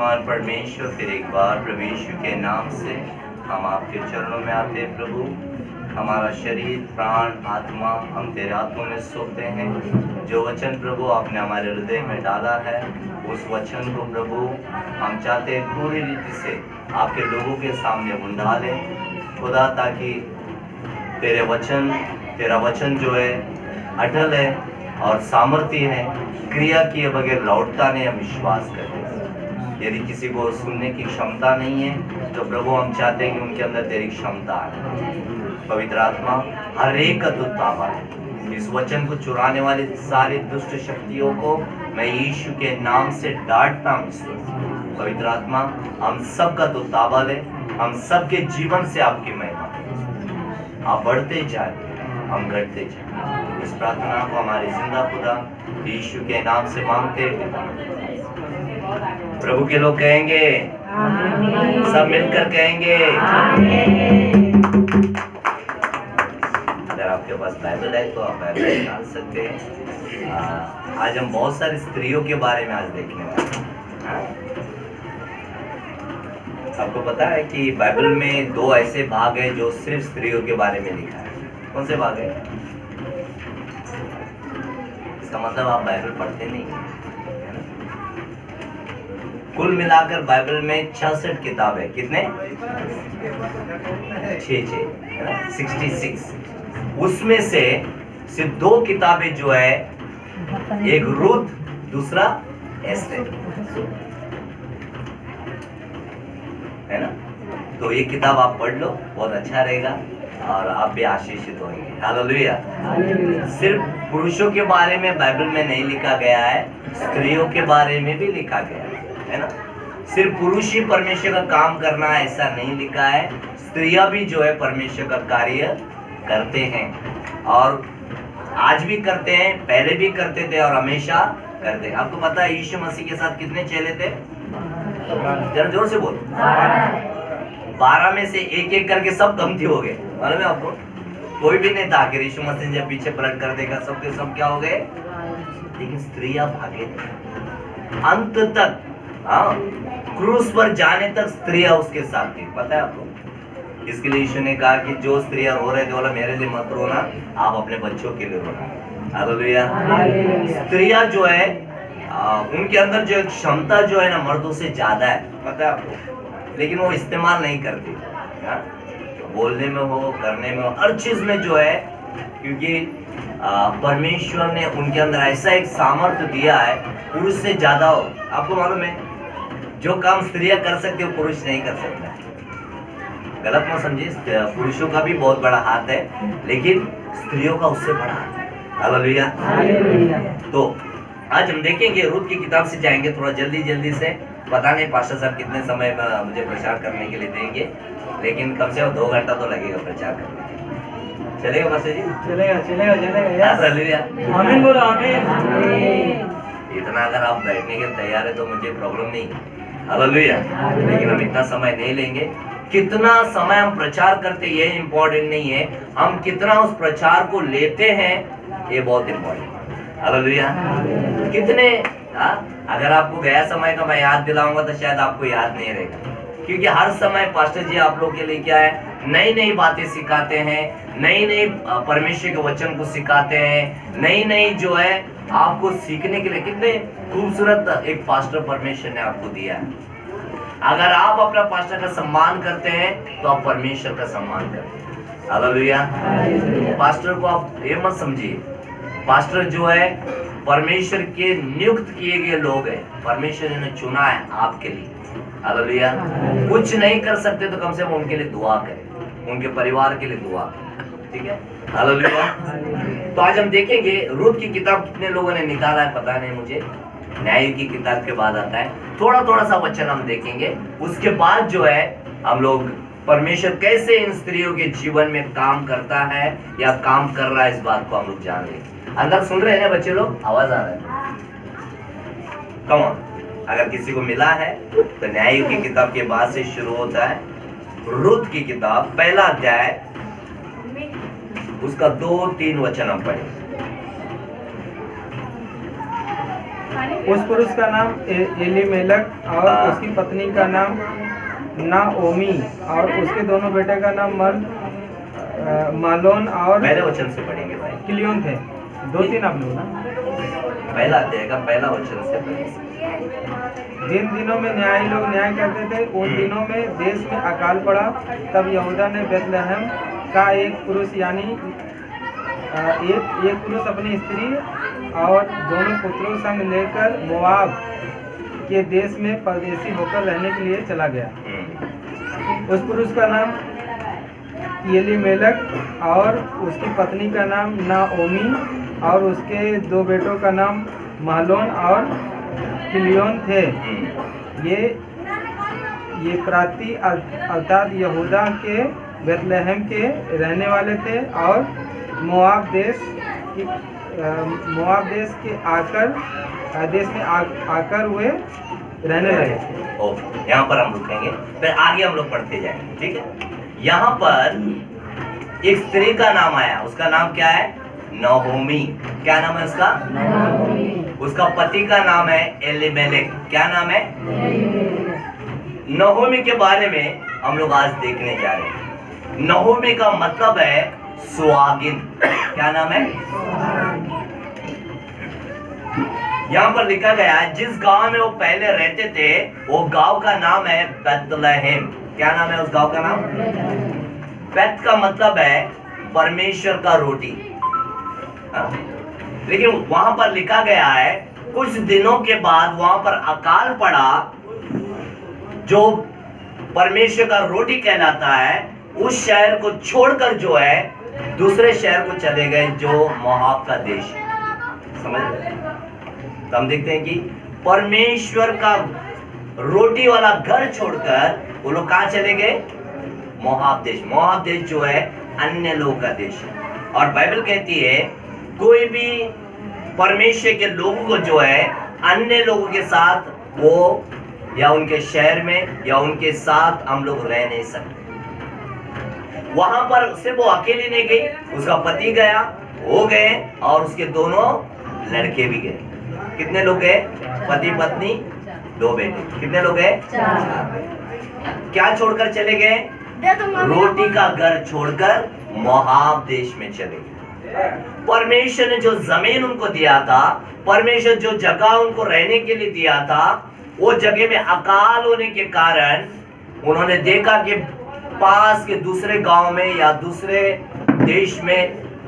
सर्वशक्तिमान परमेश्वर, फिर एक बार प्रभु यीशु के नाम से हम आपके चरणों में आते हैं। प्रभु, हमारा शरीर, प्राण, आत्मा हम तेरे हाथों में सौंपते हैं। जो वचन प्रभु आपने हमारे हृदय में डाला है, उस वचन को प्रभु हम चाहते हैं पूरी रीति से आपके लोगों के सामने बुंदा लें खुदा, ताकि तेरा वचन जो है अटल है और सामर्थ्य है, क्रिया किए बगैर लौटता नहीं। हम विश्वास करते हैं यदि किसी को सुनने की क्षमता नहीं है तो प्रभु हम चाहते हैं कि उनके अंदर तेरी क्षमता है। पवित्र आत्मा हर एक का तू ताबा है। इस वचन को चुराने वाली सारी दुष्ट शक्तियों को मैं यीशु के नाम से डांटता हूं। पवित्र आत्मा हम सब का तू ताबा ले, हम सबके जीवन से आपकी महिमा, आप बढ़ते जाए, हम घटते जाए। इस प्रार्थना को हमारे जिंदा खुदा यीशु के नाम से मांगते हैं। प्रभु के लोग कहेंगे, सब मिलकर कहेंगे। अगर आपके पास बाइबल है तो आप बाइबल निकाल सकते हैं। आज हम बहुत सारी स्त्रियों के बारे में आज देखने वाले हैं। आपको पता है कि बाइबल में 2 ऐसे भाग है जो सिर्फ स्त्रियों के बारे में लिखा है। कौन से भाग है? इसका मतलब आप बाइबल पढ़ते नहीं है। कुल मिलाकर बाइबल में 66 किताब है। कितने? 66। उसमें से सिर्फ 2 किताबें जो है, एक रूथ, दूसरा एस्तेर, है ना? तो ये किताब आप पढ़ लो, बहुत अच्छा रहेगा और आप भी आशीषित होंगे। हालेलुया। सिर्फ पुरुषों के बारे में बाइबल में नहीं लिखा गया है, स्त्रियों के बारे में भी लिखा गया है ना? सिर्फ पुरुष ही परमेश्वर का काम करना ऐसा नहीं लिखा है, स्त्रियां भी जो है परमेश्वर का कार्य करते हैं और आज भी करते हैं, पहले भी करते थे और हमेशा करते हैं। आपको पता है यीशु मसीह के साथ कितने चेले थे? जरा जोर से बोलो। 12 में से एक करके सब गमती हो गए। मालूम है आपको? कोई भी नहीं था। आखिर यीशु मसीह ने जब पीछे पलट कर देखा, सबके सब क्या हो गए? लेकिन स्त्रियां भागे अंत तक। क्रूस पर जाने तक स्त्रियां उसके साथ थी। पता है आपको? इसके लिए यीशु ने कहा कि जो स्त्रियां रो रहे थे, बोला मेरे लिए मत रोना, आप अपने बच्चों के लिए रोना। हालेलुया। स्त्रियां जो है उनके अंदर जो क्षमता जो है ना, मर्दों से ज्यादा है। पता है आपको? लेकिन वो इस्तेमाल नहीं करती। बोलने में हो, करने में हो, हर चीज में जो है, क्योंकि परमेश्वर ने उनके अंदर ऐसा एक सामर्थ्य दिया है, पुरुष से ज्यादा हो। आपको मालूम है जो काम स्त्रियां कर सकती है वो पुरुष नहीं कर सकता। गलत मत समझिए, पुरुषों का भी बहुत बड़ा हाथ है, लेकिन स्त्रियों का उससे बड़ा हाथ है। हालेलुया। तो आज हम देखेंगे, रूथ की किताब से जाएंगे थोड़ा जल्दी से। पता नहीं पास्टर साहब कितने समय में मुझे प्रचार करने के लिए देंगे, लेकिन कम से कम 2 घंटा तो लगेगा प्रचार करने के लिए। चलेगा पास्टर जी? चलेगा। आमीन बोलो, आमीन। इतना अगर आप बैठने के तैयार है तो मुझे प्रॉब्लम नहीं है। हालेलुया। लेकिन हम इतना समय नहीं लेंगे। कितना समय हम प्रचार करते ये इम्पोर्टेंट नहीं है, हम कितना उस प्रचार को लेते हैं ये बहुत इम्पोर्टेंट है। हालेलुया। कितने अगर आपको गया समय का मैं याद दिलाऊंगा तो शायद आपको याद नहीं रहेगा, क्योंकि हर समय पास्टर जी आप लोग के लिए क्या है, नई बातें सिखाते हैं, नई परमेश्वर के वचन को सिखाते हैं, नई जो है आपको सीखने के लिए। कितने खूबसूरत एक पास्टर परमेश्वर ने आपको दिया है। अगर आप अपना पास्टर का सम्मान करते हैं तो आप परमेश्वर का सम्मान करते हैं। हालेलुया। पास्टर को आप ये मत समझिए, पास्टर जो है परमेश्वर के नियुक्त किए गए लोग हैं, परमेश्वर ने चुना है आपके लिए। हालेलुया। कुछ नहीं कर सकते तो कम से कम उनके लिए दुआ करें, उनके परिवार के लिए दुआ करें। ठीक है? हालेलुया। तो आज हम देखेंगे रूथ की किताब कितने लोगों ने निकाला है पता नहीं मुझे, न्याय की किताब के बाद आता है। थोड़ा सा वचन हम देखेंगे, उसके बाद जो है हम लोग परमेश्वर कैसे इन स्त्रियों के जीवन में काम करता है या काम कर रहा है, इस बात को हम लोग जान लेंगे। अंदर सुन रहे हैं बच्चे लोग? आवाज आ रहा है? Come on. अगर किसी को मिला है तो न्याय की किताब के बाद से शुरू होता है रूथ की किताब, पहला अध्याय, उसका 2-3 वचन हम पढ़े। उस पुरुष का नाम एलीमेलक और उसकी पत्नी का नाम नाओमी और उसके दोनों बेटे का नाम मालोन और पहले वचन से पढ़ेंगे भाई। किलियोन थे। 2-3 आप लोग ना पहला अध्याय का पहला वचन से पढ़ेंगे। जिन दिनों में न्यायी लोग न्याय करते थे उन दिनों में देश में अकाल पड़ा। तब यहूदा ने बेथलेहम का एक पुरुष यानी एक पुरुष अपनी स्त्री और दोनों पुत्रों संग लेकर मोआब के देश में परदेशी होकर रहने के लिए चला गया। उस पुरुष का नाम एलीमेलक और उसकी पत्नी का नाम नाओमी और उसके 2 बेटों का नाम मालोन और किलियोन थे। ये प्रांतीय अर्थात यहूदा के बेथलेहम के रहने वाले थे और मोआब देश के देश में आकर वे रहने लगे। ओके, यहाँ पर हम रुकेंगे, फिर आगे हम लोग पढ़ते जाएंगे, ठीक है। यहाँ पर एक स्त्री का नाम आया, उसका नाम क्या है? नहोमी। क्या नाम है उसका? उसका पति का नाम है एलीमेलेक। क्या नाम है? नहोमी के बारे में हम लोग आज देखने जा रहे हैं। नहोमी का मतलब है सुहागिन। क्या नाम है? यहाँ पर लिखा गया है जिस गांव में वो पहले रहते थे वो गांव का नाम है बेथलेहम। क्या नाम है उस गांव का नाम? बेथ का मतलब है परमेश्वर का रोटी। लेकिन वहां पर लिखा गया है कुछ दिनों के बाद वहां पर अकाल पड़ा, जो परमेश्वर का रोटी कहलाता है। उस शहर को छोड़कर जो है दूसरे शहर को चले गए जो मोआब का देश है। समझ रहे? तो हम देखते हैं कि परमेश्वर का रोटी वाला घर छोड़कर वो लोग कहां चले गए? मोआब देश। मोआब देश जो है अन्य लोगों का देश है। और बाइबल कहती है कोई भी परमेश्वर के लोगों को जो है अन्य लोगों के साथ वो या उनके शहर में या उनके साथ हम लोग रह नहीं सकते। वहां पर सिर्फ वो अकेली नहीं गई, उसका पति गया, वो गए और उसके दोनों लड़के भी गए। कितने लोग गए? पति पत्नी 2 बेटे। कितने लोग गए? 4। क्या छोड़कर चले गए? रोटी का घर छोड़कर मोआब देश में चले गए। परमेश्वर ने जो जमीन उनको दिया था, परमेश्वर जो जगह उनको रहने के लिए दिया था, वो जगह में अकाल होने के कारण उन्होंने देखा कि पास के दूसरे गांव में या दूसरे देश में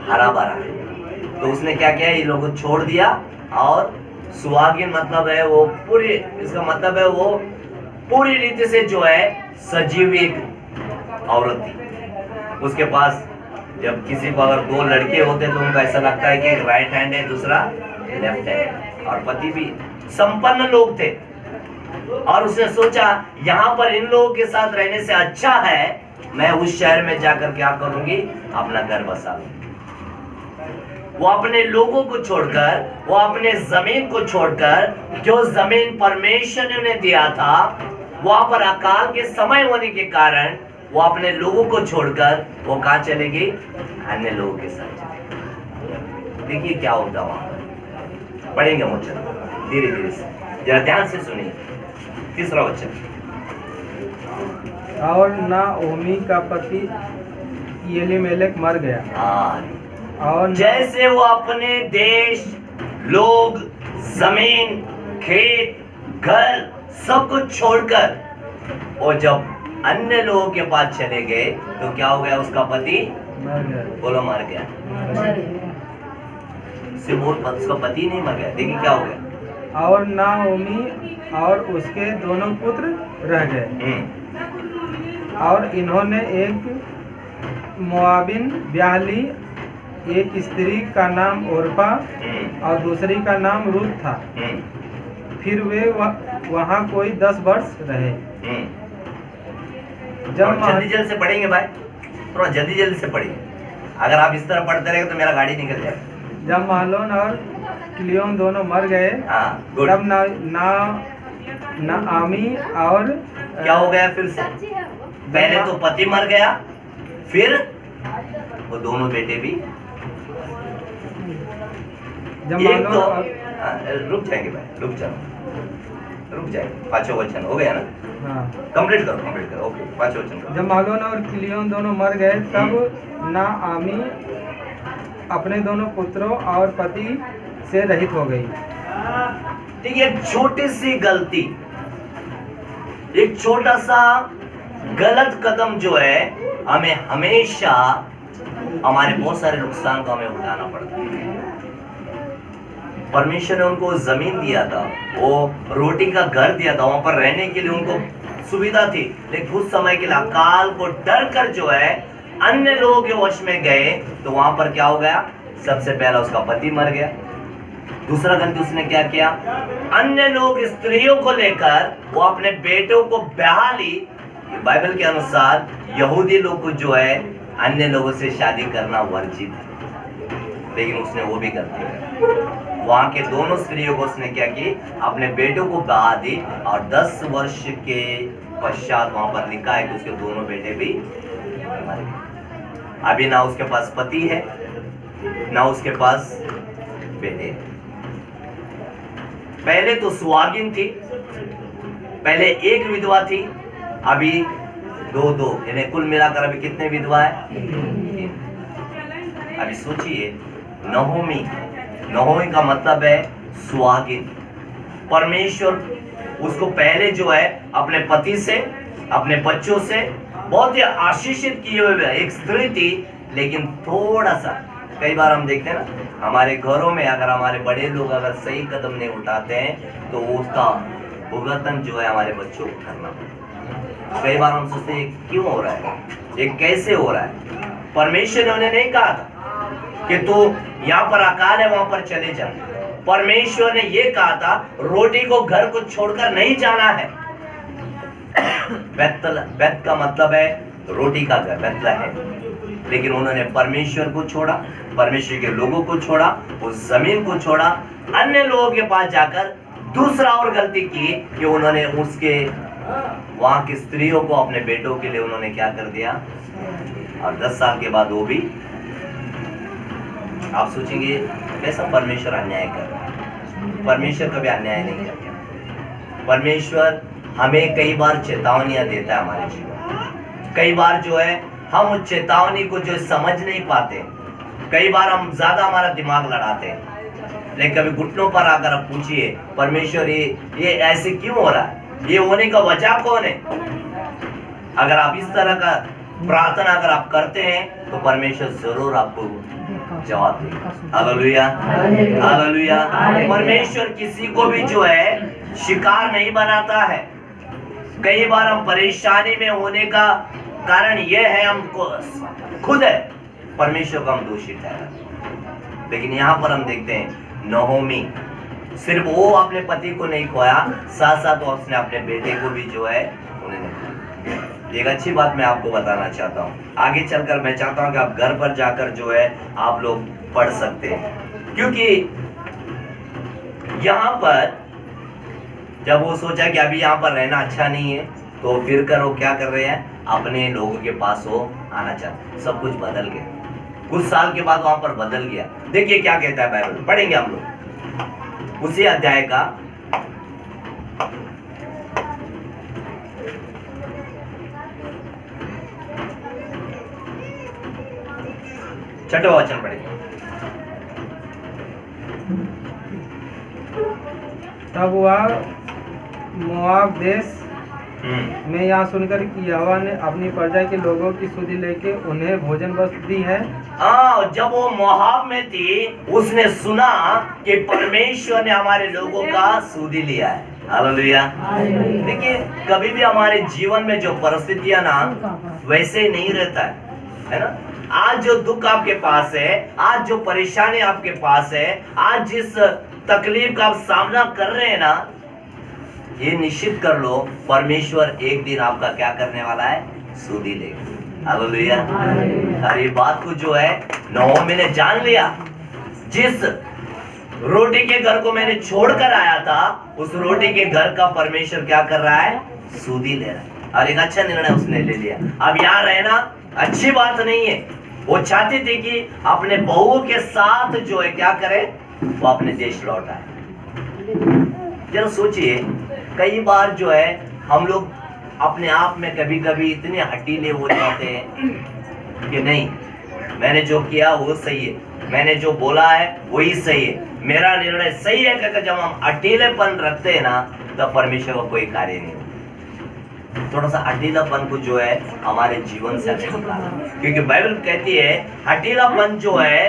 हरा भरा है। तो उसने क्या किया? ये लोगों को छोड़ दिया। और सुहागिन मतलब है वो पूरी, इसका मतलब है वो पूरी रीति से जो है सजीविक औरत थी। उसके पास जब किसी को अगर 2 लड़के होते तो उनको ऐसा लगता है कि एक राइट हैंड है दूसरा लेफ्ट हैंड। और पति भी संपन्न लोग थे और उसने सोचा यहाँ पर इन लोगों के साथ रहने से अच्छा है मैं उस शहर में जाकर क्या करूंगी? अपना घर बसा लूंगी। वो अपने लोगों को छोड़कर, वो अपने जमीन को छोड़कर, जो जमीन परमेश्वर ने उन्हें दिया था, वहां पर अकाल के समय होने के कारण वो अपने लोगों को छोड़कर वो कहां चलेगी? अन्य लोगों के साथ चलेगी। देखिए क्या होगा वहां पर। पढ़ेंगे वचन धीरे धीरे से, जरा ध्यान से सुनिए। 3रा वचन। और नाओमी का पति एलीमेलेक मर गया। और जैसे वो अपने देश, लोग, जमीन, खेत, घर सब कुछ छोड़कर और जब अन्य लोगों के पास चले गए तो क्या हो गया? उसका पति मर गया। बोलो मर गया। सिर्फ उसका पति नहीं मर गया, देखिए क्या हो गया? और नाओमी और उसके दोनों पुत्र रह गए। और इन्होंने एक मोआबिन ब्याह ली। एक स्त्री का नाम ओरपा और दूसरी का नाम रूत था। फिर वे वहाँ कोई 10 वर्ष रहे। जल्दी जल्दी से पढ़ेंगे भाई, थोड़ा जल्दी जल्दी से पढ़िए। अगर आप इस तरह पढ़ते रहे तो मेरा गाड़ी निकल जाएगा। जब मालोन और किलियोन दोनों मर गए तब नाआमी और क्या हो गया? फिर से पहले तो पति मर गया, फिर वो दोनों बेटे भी जब मान एक लो तो रुक जाएंगे भाई, रुक जाएंगे। पांचों वचन हो गया ना, हाँ, कंप्लीट करो। ओके, पांचों वचन करो। जब मालोन और किलियोन दोनों मर गए तब नाआमी अपने दोनों पुत्रों और पति से रहित हो गई। ठीक है, छोटी सी गलती, एक छोटा सा गलत कदम जो है हमें हमेशा हमारे बहुत सारे नुकसान को हमें उठाना पड़ता है। परमेश्वर ने उनको जमीन दिया था, वो रोटी का घर दिया था, वहां पर रहने के लिए उनको सुविधा थी, लेकिन कुछ समय के लिए अकाल को डर कर जो है अन्य लोगों के वश में गए, तो वहां पर क्या हो गया? सबसे पहला उसका पति मर गया। दूसरा गलती उसने क्या किया? अन्य लोग स्त्रियों को लेकर वो अपने बेटों को ब्याह ली। बाइबल के अनुसार यहूदी लोग को जो है अन्य लोगों से शादी करना वर्जित है, लेकिन उसने वो भी कर दिया। वहां के दोनों स्त्रियों को उसने क्या की? अपने बेटों को ब्याह दी, और 10 वर्ष के पश्चात वहां पर लिखा है कि उसके दोनों बेटे भी मर गए। अभी ना उसके पास पति है, ना उसके पास बेटे। पहले तो सुहागिन थी, पहले एक विधवा थी, अभी दो, यानी कुल मिलाकर अभी कितने विधवा है? अभी सोचिए, नहोमी का मतलब है सुहागिन। परमेश्वर उसको पहले जो है अपने पति से, अपने बच्चों से बहुत ही आशीषित किए हुए एक स्त्री थी, लेकिन थोड़ा सा, कई बार हम देखते हैं ना हमारे घरों में, अगर हमारे बड़े लोग अगर सही कदम नहीं उठाते हैं तो उसका भुगतान जो है हमारे बच्चों को करना पड़ता है। कई बार हम सोचते हैं क्यों हो रहा है, ये कैसे हो रहा है? परमेश्वर ने उन्हें नहीं कहा था कि तू यहाँ पर अकाल है वहां पर चले जा। परमेश्वर ने ये कहा था रोटी को घर को छोड़कर नहीं जाना है। बेत का मतलब है रोटी का घर, बेतलहम। लेकिन उन्होंने परमेश्वर को छोड़ा, परमेश्वर के लोगों को छोड़ा, उस जमीन को छोड़ा, अन्य लोगों के पास जाकर दूसरा और गलती की कि उन्होंने उसके वहां की स्त्रियों को अपने बेटों के लिए उन्होंने क्या कर दिया, और 10 साल के बाद वो भी। आप सोचेंगे कैसा परमेश्वर अन्याय कर रहा है? परमेश्वर कभी अन्याय नहीं करता। परमेश्वर हमें कई बार चेतावनियां देता है हमारे जीवन। कई बार जो है हम उस चेतावनी को जो समझ नहीं पाते, कई बार हम ज्यादा हमारा दिमाग लड़ाते हैं, लेकिन कभी घुटनों पर आकर आप पूछिए परमेश्वर ये ऐसे क्यों हो रहा है, ये होने का वजह कौन है? अगर आप इस तरह का प्रार्थना अगर आप करते हैं तो परमेश्वर जरूर आपको जवाब देगा। Hallelujah, hallelujah. परमेश्वर किसी को भी जो है शिकार नहीं बनाता है। कई बार हम परेशानी में होने का कारण यह है हमको खुद है, परमेश्वर को हम दोषी ठहराते। लेकिन यहाँ पर हम देखते हैं नहोमी सिर्फ वो अपने पति को नहीं खोया, साथ साथ वो उसने अपने बेटे को भी जो है उन्हें। एक अच्छी बात मैं आपको बताना चाहता हूँ, आगे चलकर मैं चाहता हूँ कि आप घर पर जाकर जो है आप लोग पढ़ सकते हैं, क्योंकि यहाँ पर जब वो सोचा कि अभी यहाँ पर रहना अच्छा नहीं है, तो फिर कर वो क्या कर रहे हैं, अपने लोगों के पास वो आना चाहते। सब कुछ बदल गया, कुछ साल के बाद वहां पर बदल गया। देखिए क्या कहता है बाइबल, पढ़ेंगे हम लोग उसी अध्याय का 6वां वचन पढ़ेंगे। तब वह मोआब देश में यह सुनकर कि यहोवा ने अपनी प्रजा के लोगों की सुधि लेके उन्हें भोजन वस्त्र दी है। जब वो मोआब में थी, उसने सुना कि परमेश्वर ने हमारे लोगों का सुधि लिया है। हालेलुया। देखिए कभी भी हमारे जीवन में जो परिस्थितियां ना वैसे ही नहीं रहता है ना। आज जो दुख आपके पास है, आज जो परेशानी आपके पास है, आज जिस तकलीफ का आप सामना कर रहे हैं ना, ये निश्चित कर लो परमेश्वर एक दिन आपका क्या करने वाला है, सुधि लेगा। हालेलुया। और ये बात को जो है नहोमी ने जान लिया, जिस रोटी के घर को मैंने छोड़कर आया था, उस रोटी के घर का परमेश्वर क्या कर रहा है, सुधि ले रहा है। और एक अच्छा निर्णय उसने ले लिया। अब यहाँ रहना अच्छी बात नहीं है। वो चाहती थी कि अपने बहुओं के साथ जो है क्या करे, वो अपने देश लौट आए। जरा सोचिए, कई बार जो है हम लोग अपने आप में कभी कभी इतने हटीले हो जाते हैं कि नहीं, मैंने जो किया वो सही है, मैंने जो बोला है वही सही है, मेरा निर्णय सही है। कहकर जब हम अकेलेपन रखते हैं ना, तब परमेश्वर का कोई कार्य नहीं होता। थोड़ा सा अकेलापन को जो है हमारे जीवन से हमें निकालना, क्योंकि बाइबल कहती है अकेलापन जो है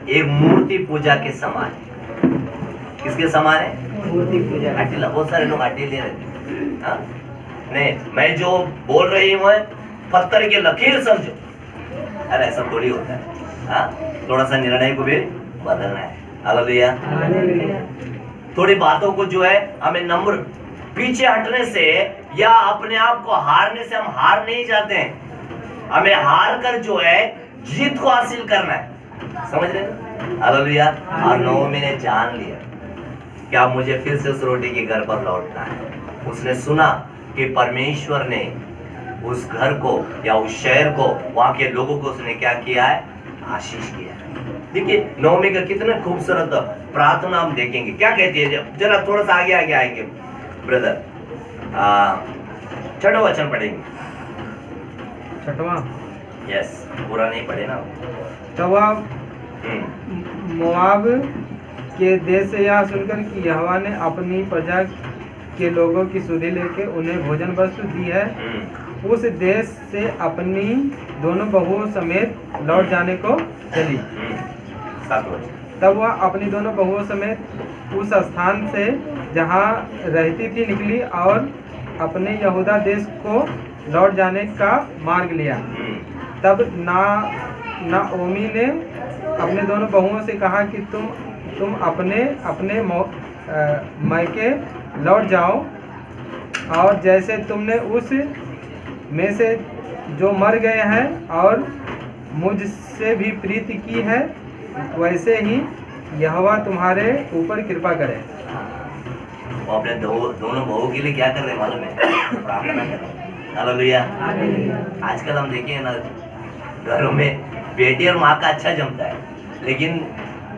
एक मूर्ति पूजा के समान है। किसके समान है? मूर्ति पूजा। अकेला। बहुत सारे लोग अकेले रहते हैं। हाँ? नहीं, मैं जो बोल रही हूँ पत्थर की लकीर समझो। अरे ऐसा थोड़ी होता है। हाँ? थोड़ा सा निर्णय को भी बदलना है। हालेलुया। थोड़ी बातों को जो है हमें नम्र पीछे हटने से या अपने आप को हारने से हम हार नहीं जाते हैं। हमें हार कर जो है जीत को हासिल करना है। समझ रहे हैं? हालेलुया। और नोमी ने जान लिया कि अब मुझे फिर से उस रोटी के घर पर लौटना है। उसने सुना कि परमेश्वर ने उस घर को या उस शहर को, वहां के लोगों को उसने क्या किया है? आशीष किया है। देखिए नोमी का कितना खूबसूरत प्रार्थना हम देखेंगे। क्या कहती है? जरा थोड़ा सा आगे आगे आएंगे ब्रदर। 6वां वचन पढ़ेंगे। 6वां। यस, पूरा नहीं पढ़े ना। तब वह मोआब के देश से यह सुनकर कि यहोवा ने अपनी प्रजा के लोगों की सुधि लेके उन्हें भोजन वस्तु दी है, उस देश से अपनी दोनों बहुओं समेत लौट जाने को चली। तब वह अपनी दोनों बहुओं समेत उस स्थान से जहाँ रहती थी निकली और अपने यहूदा देश को लौट जाने का मार्ग लिया। तब नाओमी ने अपने दोनों बहुओं से कहा कि तुम अपने मायके लौट जाओ, और जैसे तुमने उस में से जो मर गए हैं और मुझसे भी प्रीति की है, वैसे ही यहोवा तुम्हारे ऊपर कृपा करे। वो अपने दोनों बहू के लिए क्या कर रहे मालूम है? प्रार्थना कर रहे। हालेलुया। आजकल हम देखें ना, घरों में बेटी और माँ का अच्छा जमता है, लेकिन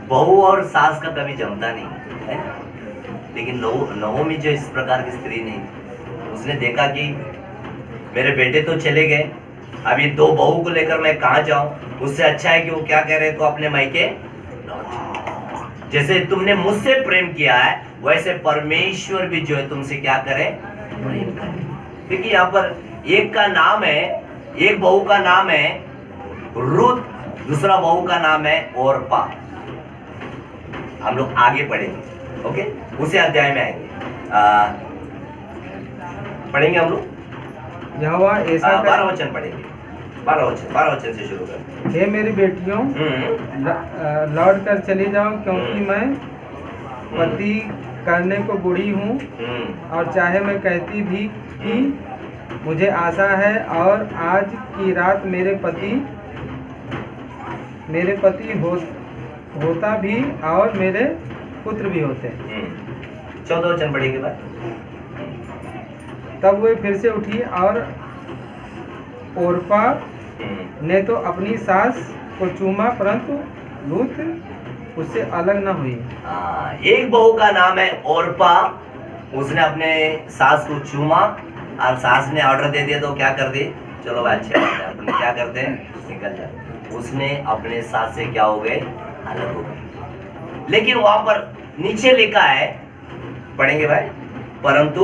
बहू और सास का कभी जमता नहीं है। लेकिन नहोमी जो इस प्रकार की स्त्री नहीं, उसने देखा कि मेरे बेटे तो चले गए, अभी 2 बहू को लेकर मैं कहाँ जाऊं? उससे अच्छा है कि वो क्या कह रहे, तो अपने मायके लौट जाओ। जैसे तुमने मुझसे प्रेम किया है, वैसे परमेश्वर भी जो है तुमसे क्या करे? प्रेम करे। देखिए यहाँ पर एक का नाम है, एक बहू का नाम है रूत, दूसरा बहू का नाम है ओरपा। हम लोग आगे पढ़ेंगे, ओके? उसी अध्याय में आएंगे, पढ़ेंगे हम लोग। यहोवा ऐसा 12 वचन पढ़ेंगे। 12 वचन से शुरू करते हैं। हे मेरी बेटियों, लौट कर चली जाओ, क्योंकि मैं पति करने को बूढ़ी हूँ, और चाहे मैं कहती भी कि मुझे आशा है, और आज की रात मेरे पति होता भी और मेरे पुत्र भी होते। 14 वचन पढ़ेंगे बाद। तब वे फिर से उठी, और ओरपा ने तो अपनी सास को चूमा, परंतु रूत उससे अलग न हुई। एक बहू का नाम है ओरपा, उसने अपने सास को चूमा, और सास ने ऑर्डर दे दिया तो क्या कर दी? चलो भाई अच्छी बात है, अपने क्या करते हैं? निकल जाते। उसने अपने सास से क्या हो गए? अलग हो गए। लेकिन वहां पर नीचे लिखा है, पढ़ेंगे भाई, परंतु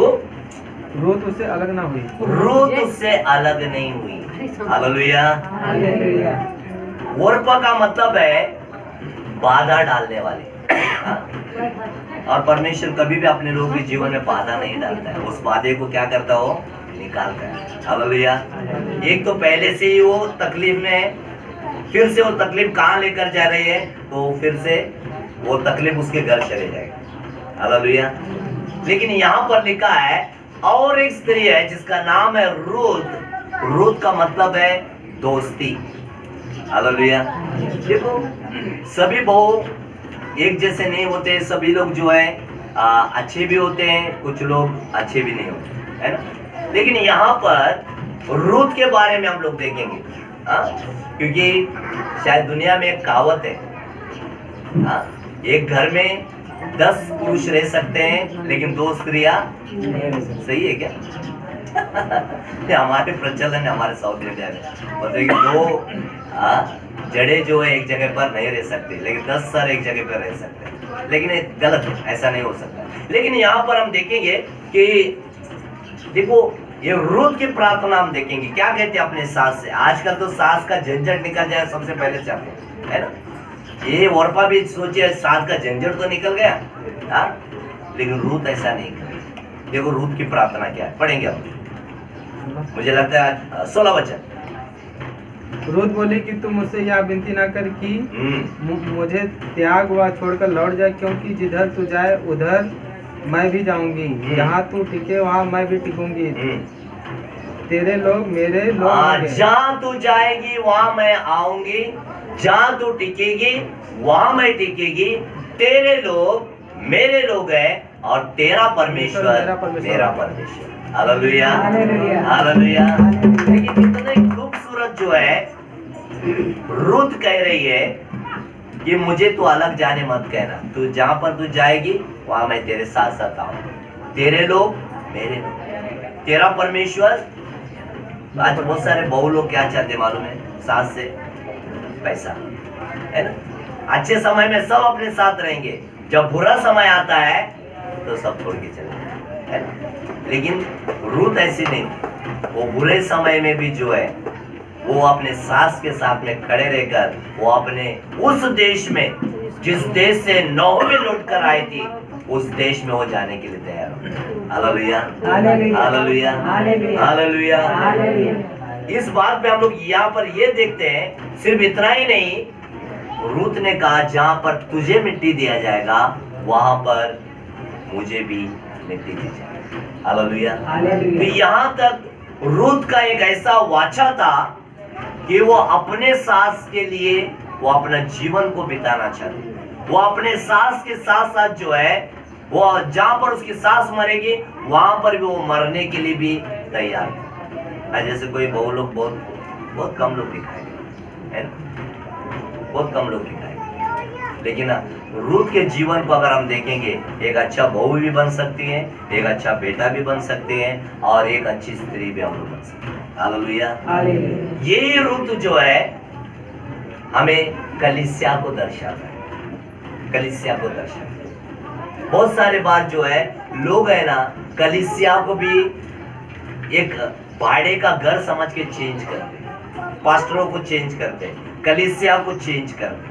रूत उससे अलग ना हुई। रूत उससे अलग नहीं हुई। हालेलुया। ओरपा का मतलब है बाधा डालने वाले। और परमेश्वर कभी भी अपने लोगों के जीवन में बाधा नहीं डालता है, उस बाधे को क्या करता हो? निकालता है। हालेलुया। एक तो पहले से ही वो तकलीफ में है, फिर से वो तकलीफ कहाँ लेकर जा रही है? तो फिर से वो तकलीफ उसके घर चले जाएगी। हालेलुया। लेकिन यहाँ पर लिखा है और एक स्त्री है जिसका नाम है रूत। रूत का मतलब है दोस्ती। हालेलुया। देखो सभी बहू एक जैसे नहीं होते, सभी लोग जो है अच्छे भी होते हैं, कुछ लोग अच्छे भी नहीं होते, है ना? लेकिन यहाँ पर रूत के बारे में हम लोग देखेंगे, क्योंकि शायद दुनिया में एक कहावत है, एक घर में 10 पुरुष रह सकते हैं लेकिन 2 स्त्रियां सही है क्या? ये हमारे प्रचलन है हमारे साउथ इंडिया में, मतलब कि 2 जड़े जो है एक जगह पर नहीं रह सकते लेकिन 10 सर एक जगह पर रह सकते हैं, लेकिन ये गलत है, ऐसा नहीं हो सकता। लेकिन यहाँ पर हम देखेंगे कि देखो ये रूथ की प्रार्थना हम देखेंगे क्या कहते हैं अपने सास से। आजकल तो सास का झंझट निकल जाए सबसे पहले चाहते हैं, है ना? ये औरपा भी सोचे सास का झंझट तो निकल गया, हाँ, लेकिन रूथ ऐसा नहीं करे। देखो रूथ की प्रार्थना क्या है, पढ़ेंगे हम। मुझे लगता है आज 16 वचन। रूथ बोली कि तुम मुझसे यह विनती ना कर कि मुझे त्याग व छोड़कर लौट जाए, क्योंकि जिधर तू जाए उधर मैं भी जाऊंगी, जहाँ तू टिके वहाँ मैं भी टिकूंगी, तेरे लोग मेरे लोग होंगे। जहाँ तू जाएगी वहाँ मैं आऊंगी, जहाँ तू टिकेगी वहाँ मैं टिकेगी, तेरे लोग मेरे लोग हैं और तेरा परमेश्वर मेरा परमेश्वर। Hallelujah hallelujah. लेकिन कितने खूबसूरत जो है रूथ कह रही है कि मुझे तू अलग जाने मत कहना, तू जहाँ पर तू जाएगी वहाँ मैं तेरे साथ साथ आऊंगा, तेरे लोग मेरे लोग, तेरा परमेश्वर। आज बहुत सारे बहू लोग क्या चाहते मालूम है? सास से पैसा, है ना? अच्छे समय में सब अपने साथ रहेंगे, जब बुरा समय आता है तो सब छोड़ के चले जाते, है ना? लेकिन रूथ ऐसी नहीं, वो बुरे समय में भी जो है वो अपने सास के साथ में खड़े रहकर वो अपने उस देश में, जिस देश से नौमी लौट कर आई थी, उस देश में वो जाने के लिए तैयार हो। Hallelujah hallelujah hallelujah. इस बात पे हम लोग यहाँ पर ये देखते हैं, सिर्फ इतना ही नहीं, रूथ ने कहा जहाँ पर तुझे मिट्टी दिया जाएगा वहां पर मुझे भी मिट्टी दी जाएगी। हालेलुया। तो यहाँ तक रूथ का एक ऐसा वाचा था कि वो अपने सास के लिए वो अपना जीवन को बिताना चाहती, वो अपने सास के साथ साथ जो है वो जहां पर उसकी सास मरेगी वहां पर भी वो मरने के लिए भी तैयार है। जैसे कोई बहु लोग बहुत कम लोग दिखाएंगे, है ना? बहुत कम लोग दिखाएंगे, लेकिन रूथ के जीवन को अगर हम देखेंगे, एक अच्छा बहू भी बन सकती है, एक अच्छा बेटा भी बन सकते हैं और एक अच्छी स्त्री भी हम लोग बन सकते हैं। हालेलुया। ये रूथ जो है हमें कलीसिया को दर्शाता है, कलीसिया को दर्शाता है। बहुत सारे बार जो है लोग है ना कलीसिया को भी एक भाड़े का घर समझ के चेंज करते हैं, पास्टरों को चेंज करते हैं, कलीसिया को चेंज करते हैं।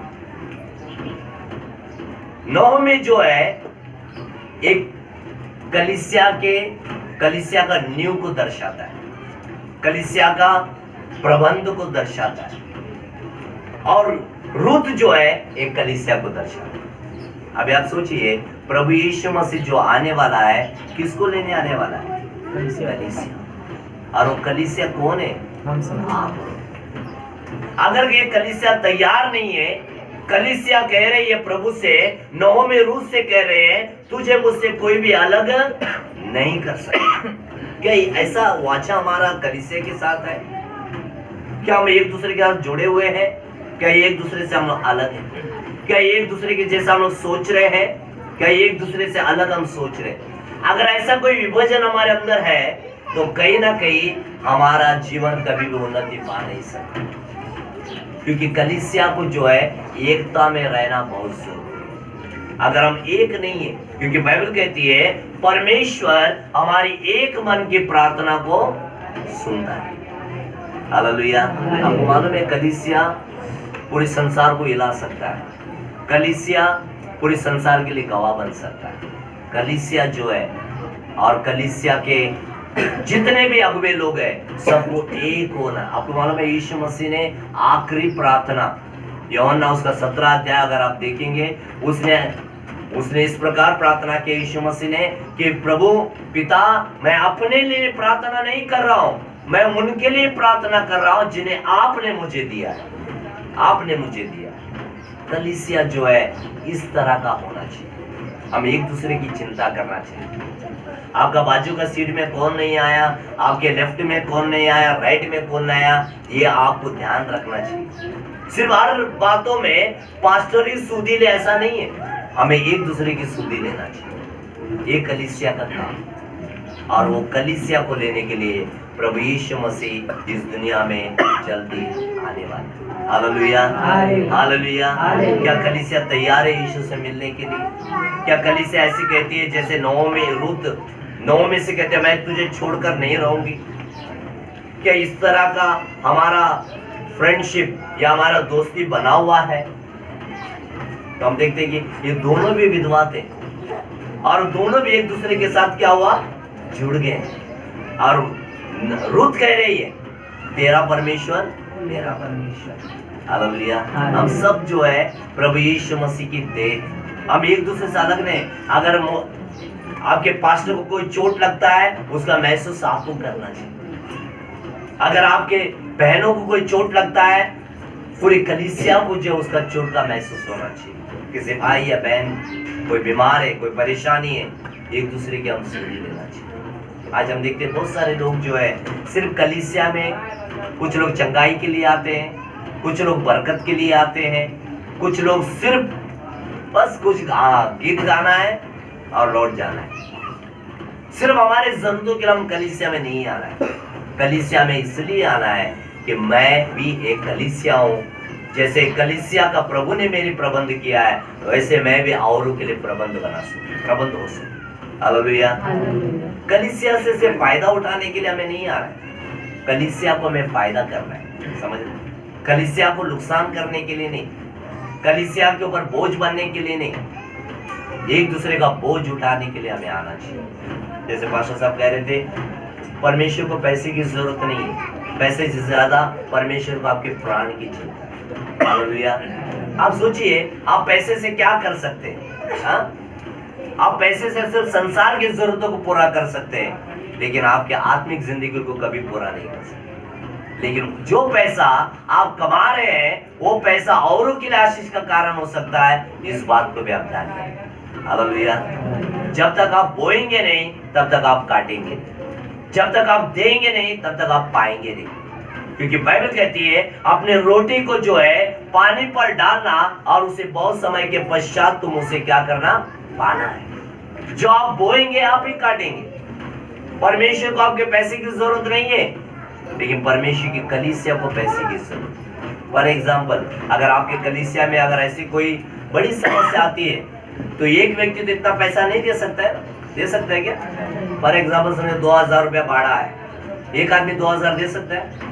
नौमी जो है एक कलीसिया का नींव को दर्शाता है, कलीसिया का प्रबंध को दर्शाता है, और रूथ जो है एक कलीसिया को दर्शाता है। अभी आप सोचिए, प्रभु यीशु मसीह जो आने वाला है किसको लेने आने वाला है? कलीसिया। और वो कलीसिया कौन है? हम सब। अगर ये कलीसिया तैयार नहीं है, कलीसिया कह रही है प्रभु से, नौमी रूथ से कह रहे हैं तुझे मुझसे कोई भी अलग नहीं कर सकता। क्या ऐसा वाचा हमारा कलीसिया के साथ है? क्या हम एक दूसरे के साथ जुड़े हुए हैं? क्या एक दूसरे से हम लोग अलग हैं? क्या एक दूसरे के जैसा हम लोग सोच रहे हैं? क्या एक दूसरे से अलग हम सोच रहे हैं? अगर ऐसा कोई विभाजन हमारे अंदर है तो कहीं ना कहीं हमारा जीवन कभी भी उन्नति पा नहीं सकता, क्योंकि कलीसिया को जो है एकता में रहना बहुत जरूरी है। अगर हम एक नहीं है, क्योंकि बाइबल कहती है परमेश्वर हमारी एक मन की प्रार्थना को सुनता है। हालेलुया। आपको मालूम है कलीसिया पूरे संसार को हिला सकता है, कलीसिया पूरे संसार के लिए गवाह बन सकता है। कलीसिया जो है और कलीसिया के जितने भी अगुवे लोग हैं सबको एक होना। आपको मालूम है यीशु मसीह ने आखिरी प्रार्थना यूहन्ना उसका 17 अध्याय अगर आप देखेंगे, उसने इस प्रकार प्रार्थना की यीशु मसीह ने कि प्रभु पिता, मैं अपने लिए प्रार्थना नहीं कर रहा हूं, मैं उनके लिए प्रार्थना कर रहा हूं जिन्हें आपने मुझे दिया है, आपने मुझे दिया। कलीसिया जो है इस तरह का होना चाहिए, हम एक दूसरे की चिंता करना चाहिए। आपका बाजू का सीट में कौन नहीं आया, आपके लेफ्ट में कौन नहीं आया, राइट में कौन नहीं आया, ये आपको ध्यान रखना चाहिए। सिर्फ हर बातों में पास्टरी सूदीले ऐसा नहीं है। हमें एक दूसरे की सुधि लेना चाहिए। एक कलीसिया का काम, और वो कलीसिया को लेने के लिए प्रभु यीशु मसीह इस दुनिया में जल्दी आने वाले। Hallelujah, hallelujah. क्या कलीसिया तैयार है यीशु से मिलने के लिए? क्या कलीसिया ऐसी कहती है जैसे नोमी से कहते हैं मैं तुझे छोड़कर नहीं रहूंगी? क्या इस तरह का हमारा फ्रेंडशिप या हमारा दोस्ती बना हुआ है? तो हम देखते हैं कि ये दोनों भी विधवा थे और दोनों भी एक दूसरे के साथ क्या हुआ, जुड़ गए। और रूथ कह रही है तेरा परमेश्वर मेरा परमेश्वर। हालेलुया। हम सब जो है प्रभु यीशु मसीह की देह, हम एक दूसरे से अलग नहीं। अगर आपके पास्टर को कोई चोट लगता है उसका महसूस आपको करना चाहिए। अगर आपके बहनों को कोई चोट लगता है पूरी कलीसिया को जो उसका चोट का महसूस होना चाहिए। किसी भाई या बहन कोई बीमार है, कोई परेशानी है, एक दूसरे की हम सुधि लेना चाहिए। आज हम देखते हैं बहुत सारे लोग जो है सिर्फ कलीसिया में, कुछ लोग चंगाई के लिए आते हैं, कुछ लोग बरकत के लिए आते हैं, कुछ लोग सिर्फ बस कुछ गीत गाना है और लौट जाना है। सिर्फ हमारे जरूरतों के लिए हम कलीसिया में नहीं आना है। कलीसिया में इसलिए आना है कि मैं भी एक कलीसिया हूँ। जैसे कलीसिया का प्रभु ने मेरी प्रबंध किया है वैसे मैं भी औरों के लिए प्रबंध हो सकूं। हालेलुया। कलीसिया से सिर्फ फायदा उठाने के लिए हमें नहीं आ रहा है। कलीसिया को हमें फायदा करना है, समझ रहे? कलीसिया को नुकसान करने के लिए नहीं, कलीसिया के ऊपर बोझ बनने के लिए नहीं, एक दूसरे का बोझ उठाने के लिए हमें आना चाहिए। जैसे पास्टर साहब कह रहे थे परमेश्वर को पैसे की जरूरत नहीं है, पैसे से ज्यादा परमेश्वर को आपके प्राण की चिंता है। हालेलुया। आप सोचिए आप पैसे से क्या कर सकते हैं? आप पैसे से सिर्फ संसार की जरूरतों को पूरा कर सकते हैं लेकिन आपके आत्मिक जिंदगी को कभी पूरा नहीं कर सकते। लेकिन जो पैसा आप कमा रहे हैं वो पैसा औरों के लिए आशीष का कारण हो सकता है, इस बात को भी आप ध्यान रखें। हालेलुया। जब तक आप बोएंगे नहीं तब तक आप काटेंगे, जब तक आप देंगे नहीं तब तक आप पाएंगे नहीं। क्योंकि बाइबल कहती है अपने रोटी को जो है पानी पर डालना और उसे बहुत समय के पश्चात तुम उसे क्या करना, पाना है। जो आप बोएंगे आप ही काटेंगे। परमेश्वर को आपके पैसे की जरूरत नहीं है लेकिन परमेश्वर की कलीसिया को पैसे की जरूरत है। फॉर एग्जाम्पल अगर आपके कलीसिया में अगर ऐसी कोई बड़ी समस्या आती है तो एक व्यक्ति तो इतना पैसा नहीं दे सकता है, दे सकता है क्या? फॉर एग्जाम्पल समझो 2000 रुपया भाड़ा है, एक आदमी 2000 दे सकता है?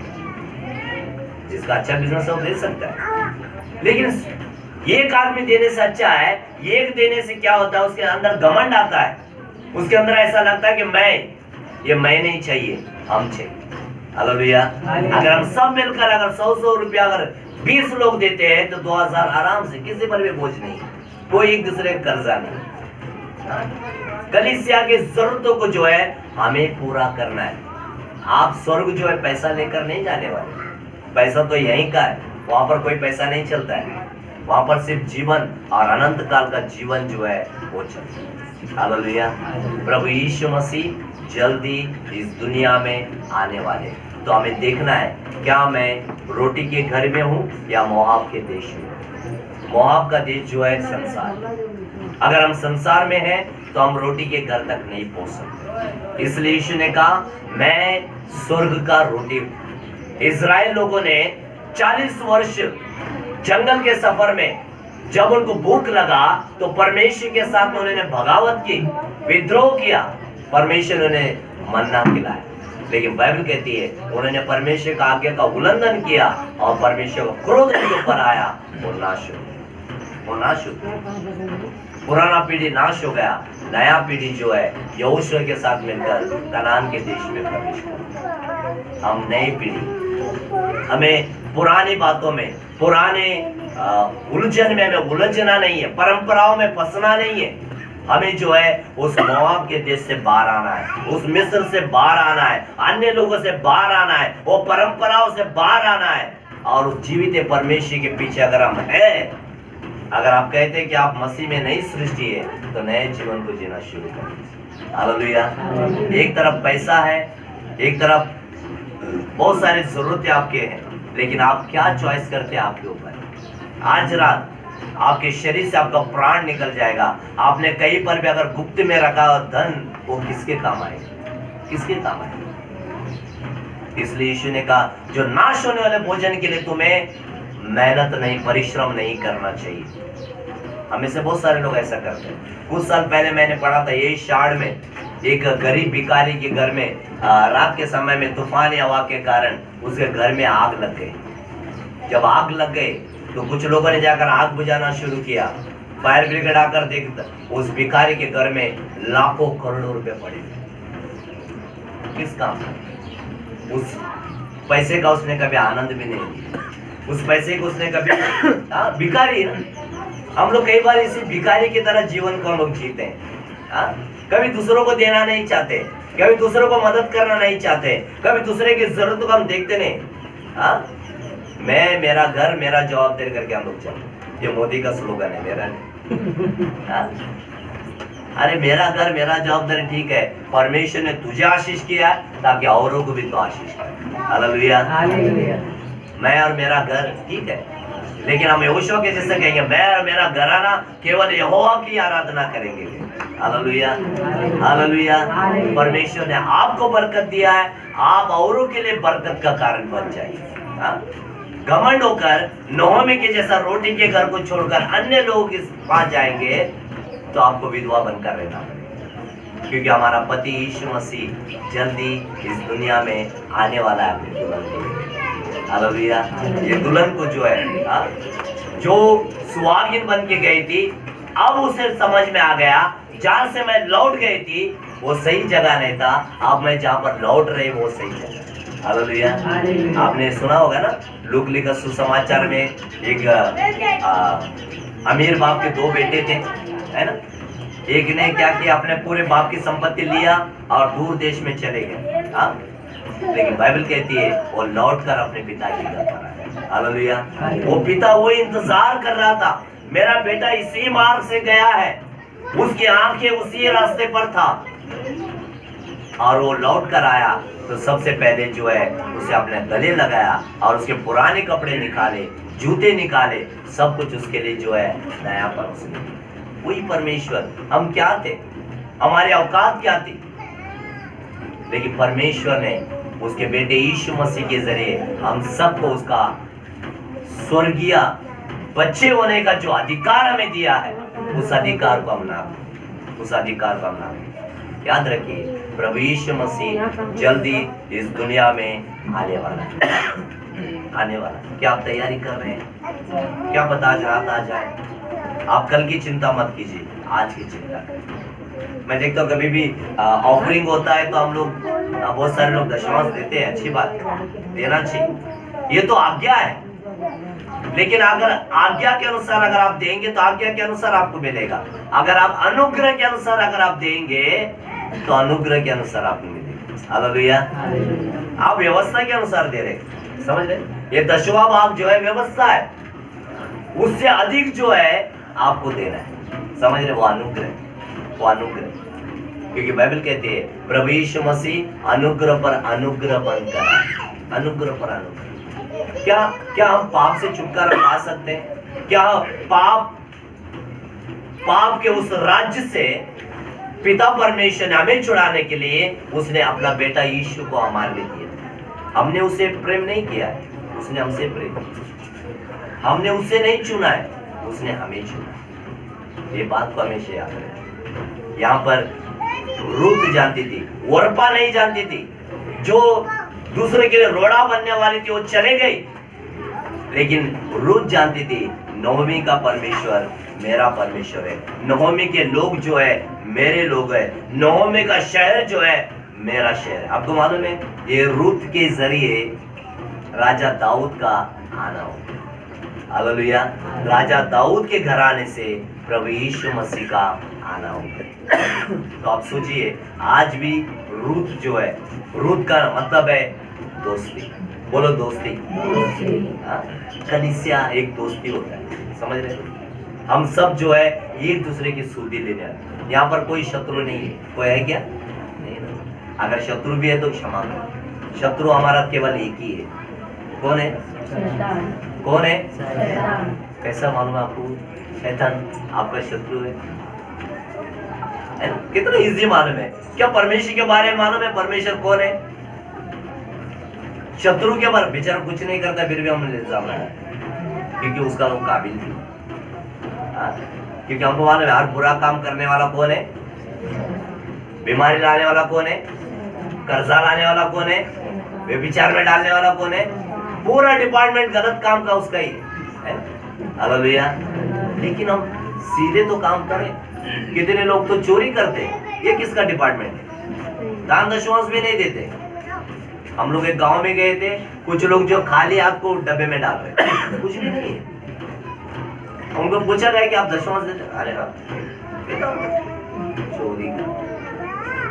जिसका अच्छा बिजनेस है वो दे सकता है। लेकिन एक आदमी देने से अच्छा है, एक देने से क्या होता है उसके अंदर घमंड आता है, उसके अंदर ऐसा लगता है कि मैं नहीं चाहिए, हम चाहिए। हालेलुया। अगर हम सब मिलकर अगर 100 रुपया अगर 20 लोग देते हैं तो 2000 आराम से, किसी पर भी बोझ नहीं, कोई एक दूसरे का कर्जा नहीं। कलीसिया की जरूरतों को जो है हमें पूरा करना है। आप स्वर्ग जो है पैसा लेकर नहीं जाने वाले, पैसा तो यहीं का है, वहां पर कोई पैसा नहीं चलता है, वहां पर सिर्फ जीवन और अनंत काल का जीवन जो है वो चलता है। हालेलुया। प्रभु यीशु मसीह जल्दी इस दुनिया में आने वाले, तो हमें देखना है क्या मैं रोटी के घर में हूँ या मोआब के देश में। मोआब का देश जो है संसार, अगर हम संसार में हैं तो हम रोटी के घर तक नहीं पहुंच सकते। इसलिए यीशु ने कहा मैं स्वर्ग का रोटी। इजराइल लोगों ने 40 वर्ष जंगल के सफर में जब उनको भूख लगा तो परमेश्वर के साथ में उन्होंने बगावत की, विद्रोह किया, परमेश्वर उन्हें मन्ना खिलाया। लेकिन बाइबल कहती है उन्होंने परमेश्वर का आज्ञा का उल्लंघन किया और परमेश्वर का क्रोध उनके ऊपर आया, वो नाश हो गया। पुराना पीढ़ी नाश हो गया, नया पीढ़ी जो है यहोशू के साथ मिलकर कनान के देश में प्रवेश कर। हम नई पीढ़ी, हमें पुरानी बातों में, पुराने उलझन में हमें उलझना नहीं है, परंपराओं में फंसना नहीं है। हमें जो है उस मोआब के देश से बाहर आना है, उस मिस्र से बाहर आना है, अन्य लोगों से बाहर आना है, वो परंपराओं से बाहर आना है और उस जीवित परमेश्वर के पीछे अगर हम हैं, अगर आप कहते हैं कि आप मसीह में नई सृष्टि है तो नए जीवन को जीना शुरू करें। हालेलुया। एक तरफ पैसा है, एक तरफ बहुत सारी जरूरतें आपके हैं, लेकिन आप क्या चॉइस करते हैं आपके ऊपर। आज रात आपके शरीर से आपका प्राण निकल जाएगा। आपने कहीं पर भी अगर गुप्त में रखा हो धन, वो किसके काम आएगा? किसके काम आएगा? इसलिए यीशु ने कहा जो नाश होने वाले भोजन के लिए तुम्हें मेहनत नहीं, परिश्रम नहीं करना चाहिए। हमें से बहुत सारे लोग ऐसा करते हैं। कुछ साल पहले मैंने पढ़ा था यही शाड़ में एक गरीब भिखारी के घर में रात के समय में तूफानी हवा के कारण उसके घर में आग लग गई। जब आग लग गई तो कुछ लोगों ने जाकर आग बुझाना शुरू किया। फायर ब्रिगेड आकर देखता, उस भिखारी के घर में लाखों करोड़ों रुपए पड़े। किस काम? उस पैसे का उसने कभी आनंद भी नहीं लिया। उस पैसे को उसने कभी भिखारी ना, हम लोग कई बार इसी भिखारी की तरह जीवन को हम लोग जीते हैं। कभी दूसरों को देना नहीं चाहते, कभी दूसरों को मदद करना नहीं चाहते, कभी दूसरे की जरूरत को हम देखते नहीं। मैं मेरा घर मेरा जवाबदारी करके हम लोग चलते। ये मोदी का स्लोगन है, मेरा नहीं। अरे मेरा घर मेरा जवाबदारी, ठीक है। परमेश्वर ने तुझे आशीष किया ताकि औरों को भी तो आशीष करे। हालेलुया। मैं और मेरा घर, ठीक है, लेकिन हम यहोशू के जैसे कहेंगे मैं और मेरा घराना केवल यहोवा की आराधना करेंगे। Hallelujah, hallelujah. परमेश्वर ने आपको बरकत दिया है, आप औरों के लिए बरकत का कारण बन जाइए। घमंड होकर नहोमी के जैसा रोटी के घर को छोड़कर अन्य लोगों के पास जाएंगे तो आपको विधवा बनकर रहना पड़ेगा, क्योंकि हमारा पति यीशु मसीह जल्दी इस दुनिया में आने वाला है अपनी दुल्हन को। हालेलुया। ये दुल्हन को जो है जो सुहागिन बन के गई थी, अब उसे समझ में आ गया जहां से मैं लौट गई थी वो सही जगह नहीं था, अब मैं जहां पर लौट रही वो सही जगह। हालेलुया। आपने सुना होगा ना लूक लिखा सुसमाचार में एक अमीर बाप के दो बेटे थे, है ना। एक ने क्या किया, अपने पूरे बाप की संपत्ति लिया और दूर देश में चले गए। लेकिन बाइबल कहती है वो लौट कर अपने पिता की घर पर आया। हालेलुया। वो पिता वो इंतजार कर रहा था, मेरा बेटा इसी मार्ग से गया है, उसकी आंखें उसी रास्ते पर था, और वो लौट कर आया तो सबसे पहले जो है उसे अपने गले लगाया और उसके पुराने कपड़े निकाले, जूते निकाले, सब कुछ उसके लिए जो है नया पर उसने। वही परमेश्वर। हम क्या थे, हमारी औकात क्या थी, लेकिन परमेश्वर ने उसके बेटे यीशु मसीह के जरिए हम सबको उसका स्वर्गीय बच्चे होने का जो अधिकार हमें दिया है, उस अधिकार को हम ना याद रखिए। प्रभु यीशु मसीह जल्दी इस दुनिया में आने वाला है। क्या आप तैयारी कर रहे हैं? क्या पता आज रात आ जाए? आप कल की चिंता मत कीजिए, आज की चिंता करें। मैं देखता हूँ कभी भी ऑफरिंग होता है तो हम लोग बहुत सारे लोग दशमांश देते हैं, अच्छी बात है, देना चाहिए, ये तो आज्ञा है। लेकिन अगर आज्ञा के अनुसार अगर आप देंगे तो आज्ञा के अनुसार आपको मिलेगा। अगर आप अनुग्रह के अनुसार अगर आप देंगे तो अनुग्रह के अनुसार आपको मिलेगा। हालेलुया। आप व्यवस्था के अनुसार दे रहे, समझ रहे? ये दशवां भाग जो है व्यवस्था है, उससे अधिक जो है आपको देना है, समझ रहे? वो अनुग्रह, क्योंकि बाइबल कहती है प्रभु यीशु मसीह अनुग्रह पर अनुग्रह बंद करा। अनुग्रह पर अनुग्रह। क्या हम पाप से छुटकारा पा सकते हैं? क्या पाप के उस राज्य से पिता परमेश्वर ने हमें छुड़ाने के लिए उसने अपना बेटा यीशु को हमारे लिए दिया। हमने उसे प्रेम नहीं किया है, उसने हमसे प्रेम किया। हमने उसे नहीं चुना है, उसने हमें चुना। ये बात को हमेशा याद रखें। यहाँ पर रूत जानती थी, ओरपा नहीं जानती थी, जो दूसरे के लिए रोड़ा बनने वाली थी वो चले गई, लेकिन रूत जानती थी नहोमी का परमेश्वर मेरा परमेश्वर है, नहोमी के लोग जो है मेरे लोग है, नहोमी का शहर जो है मेरा शहर है। आपको मालूम है ये रूत के जरिए राजा दाऊद का आना हो। हालेलुया। राजा दाऊद के घराने से प्रभु यीशु मसीह का आना हो। तो आप सोचिए आज भी रूत जो है, रूत का मतलब है दोस्ती। बोलो दोस्ती। कलीसिया एक दोस्ती होता है, समझ रहे? हम सब जो है एक दूसरे की सुधि लेने आते। यहाँ पर कोई शत्रु नहीं है, कोई है क्या? नहीं। अगर शत्रु भी है तो क्षमा करो। शत्रु हमारा केवल एक ही है। कौन है? कौन है? कैसा मालूम है आपको? शैतान आपका शत्रु है ना? कितना इजी मालूम है। क्या परमेश्वर के बारे में मालूम है? परमेश्वर कौन है? शत्रु के बारे बेचारा कुछ नहीं करता, फिर भी हमने इल्जाम लगाया क्योंकि उसका वो काबिल थी। क्योंकि हमको मालूम है हर बुरा काम करने वाला कौन है? बीमारी लाने वाला कौन है? कर्जा लाने वाला कौन है? व्यभिचार में डालने वाला कौन है? पूरा डिपार्टमेंट गलत काम का उसका ही है। हालेलुया। लेकिन हम सीधे तो काम करें। कितने लोग तो चोरी करते हैं, ये किसका डिपार्टमेंट है? दान दशमांश भी नहीं देते। हम लोग एक गांव में गए थे, कुछ लोग जो खाली हाथ को डब्बे में डाल रहे, कुछ भी नहीं है। उनको पूछा गया कि आप दशमांश देते? अरे चोरी।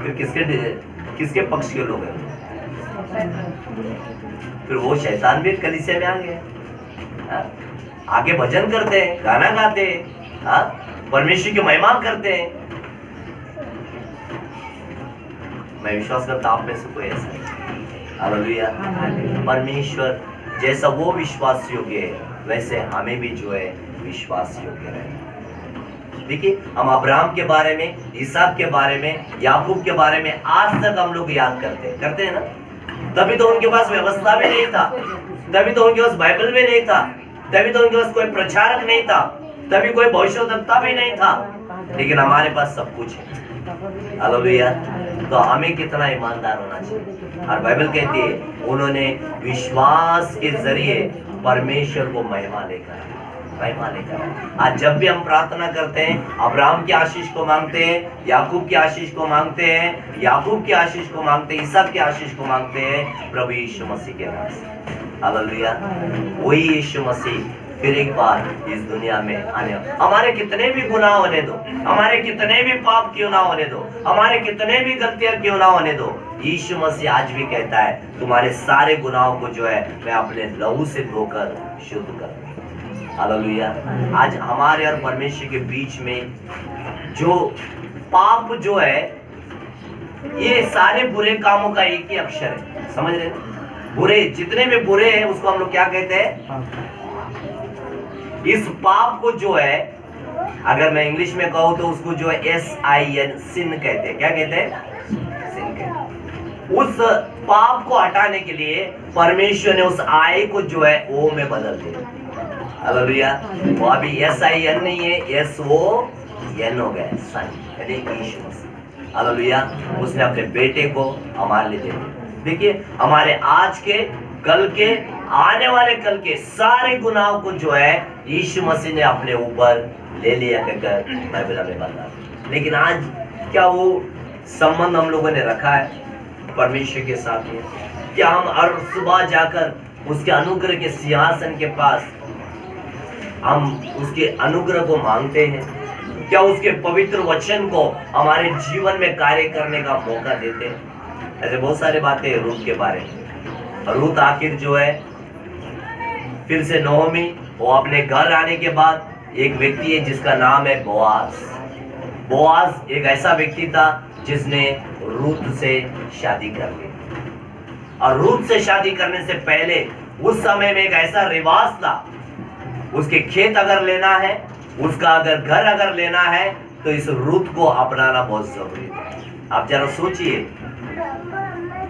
फिर किसके पक्ष के लोग हैं? फिर वो शैतान भी कलीसिया में आ गए। आगे भजन करते हैं, गाना गाते हैं, परमेश्वर की महिमा करते हैं। मैं विश्वास करता आप में से कोई ऐसा है। हालेलुया। परमेश्वर जैसा वो विश्वास योग्य है, वैसे हमें भी जो है विश्वास योग्य रहना। देखिए, हम अब्राहम के बारे में, इसहाक के बारे में, याकूब के बारे में आज तक हम लोग याद करते हैं ना। तभी तो उनके पास व्यवस्था भी नहीं था, तभी तो उनके पास बाइबल भी नहीं था, तभी तो उनके पास कोई प्रचारक नहीं था, तभी कोई भविष्यवक्ता भी नहीं था। लेकिन हमारे पास सब कुछ है। हालेलुया। तो हमें कितना ईमानदार होना चाहिए। और बाइबल कहती है उन्होंने विश्वास के जरिए परमेश्वर को महिमा लेकर आज जब भी हम प्रार्थना करते हैं, अब्राहम की आशीष को मांगते हैं, याकूब की आशीष को मांगते हैं, याकूब की आशीष को मांगते हैं, इसहाक की आशीष को मांगते हैं प्रभु यीशु मसीह के नाम से। हालेलुया। वही यीशु मसीह फिर एक बार इस दुनिया में आने। हमारे कितने भी गुनाह होने दो, हमारे कितने भी पाप क्यों ना होने दो, हमारे कितने भी गलतियां क्यों ना होने दो, यीशु मसीह आज भी कहता है तुम्हारे सारे गुनाहों को जो है मैं अपने लहू से धोकर शुद्ध कर दूंगा। हालेलुया। आज हमारे और परमेश्वर के बीच में जो पाप जो है, ये सारे बुरे कामों का एक ही अक्षर है। समझ रहे हैं? बुरे जितने भी बुरे हैं उसको हम लोग क्या कहते हैं? इस पाप को जो है, अगर मैं इंग्लिश में कहूं तो उसको जो है SIN सिन कहते हैं। क्या कहते हैं? सिन कहते हैं। उस पाप को हटाने के लिए परमेश्वर ने उस I को जो है O में बदल दिया। हालेलुया। वो अभी SIN नहीं है, SON हो गया, सन, यानी यीशु मसीह। हालेलुया। उसने अपने बेटे को हमारे लिए दे दिया। देखिए, हमारे आज के, कल के, आने वाले कल के सारे गुनाहों को जो है यीशु मसीह ने अपने ऊपर ले लिया कहकर बाइबल में बता। लेकिन आज क्या वो संबंध हम लोगों ने रखा है परमेश्वर के साथ में? क्या हम हर सुबह जाकर उसके अनुग्रह के सिंहासन के पास हम उसके अनुग्रह को मांगते हैं? क्या उसके पवित्र वचन को हमारे जीवन में कार्य करने का मौका देते हैं? ऐसे बहुत सारी बातें हैं रूत के बारे में। रूत आखिर जो है फिर से नोमी, वो अपने घर आने के बाद एक व्यक्ति है जिसका नाम है बोआज। बोआज एक ऐसा व्यक्ति था जिसने रूत से शादी कर ली। और रूत से शादी करने से पहले उस समय में एक ऐसा रिवाज था, उसके खेत अगर लेना है, उसका अगर घर अगर लेना है, तो इस रूत को अपनाना बहुत जरूरी था। आप जरा सोचिए,